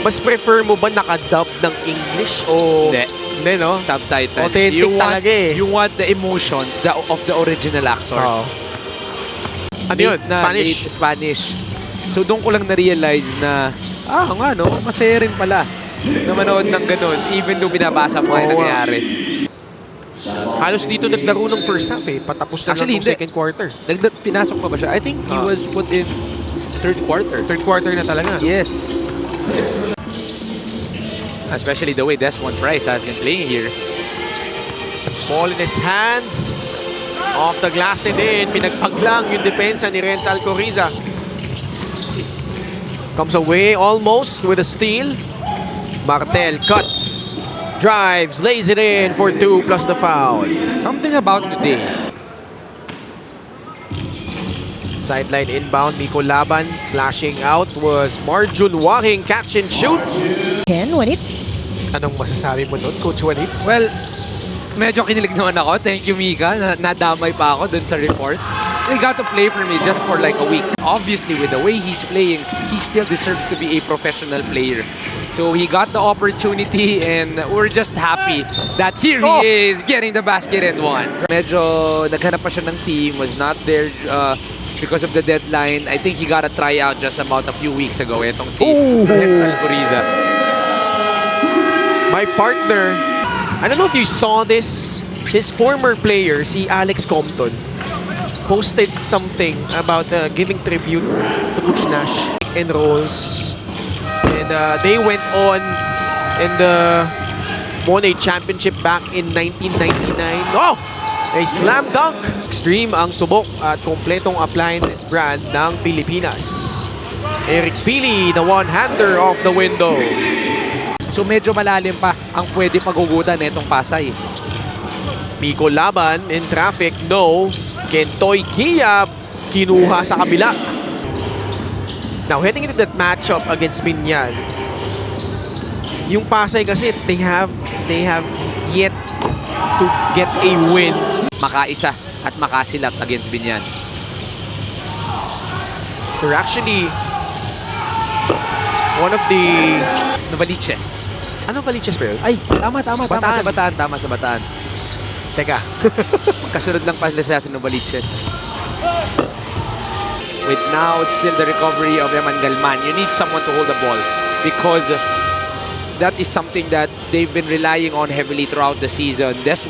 Mas prefer mo ba nakadub ng English o... Hindi, no? Subtitles. Authentic talaga eh. You want the emotions of the original actors. Oo. Ano yun? Spanish? Spanish. So doon ko lang na-realize na, nga no, masaya rin pala na manood ng ganun, even though binabasa mo yung nangyayari. Halos dito naglaro ng first half eh. Patapos na lang ng second quarter. Pinasok pa ba siya? I think he was put in third quarter. Third quarter na talaga. Yes. Especially the way Desmond Price has been playing here. Ball in his hands. Off the glass and in. Pinagpaglang yung depensa ni Renz Alcoriza. Comes away almost with a steal. Martel cuts. Drives. Lays it in for 2 plus the foul. Something about today. Sideline inbound. Miko Laban flashing out was Marjun Wahing. Catch and shoot. Ken Wanitz. Anong masasabi mo doon, Coach Wanitz? Well, medyo kinilig naman ako. Thank you, Mika. Nadamay pa ako dun sa report. He got to play for me just for like a week. Obviously, with the way he's playing, he still deserves to be a professional player. So he got the opportunity and we're just happy that here he is getting the basket and one. Medyo naghanap pa siya ng team, was not there because of the deadline. I think he got a tryout just about a few weeks ago. Itong si Renz Alcoriza. My partner, I don't know if you saw this, his former player, si Alex Compton, posted something about giving tribute to Coach Nash and Rolls. And they went on and won a championship back in 1999. Oh! A slam dunk! Extreme ang subok at kompletong appliances brand ng Pilipinas. Eric Pili, the one-hander off the window. So medyo malalim pa ang pwede paghugutan nitong Pasay. Miko Laban in traffic, no. Kentoy Kia kinuha sa kabila. Now heading into that matchup against Binyan, yung Pasay kasi they have yet to get a win. Makaisa at makasilak against Binyan. They're actually one of the Novaliches. ano Valiches ba yun? Ay, tama sa Bataan. Tama sa Bataan. Teka. Magkasunod lang pa sila sa Novaliches. With now, it's still the recovery of Yaman Galman. You need someone to hold the ball because that is something that they've been relying on heavily throughout the season. Desmond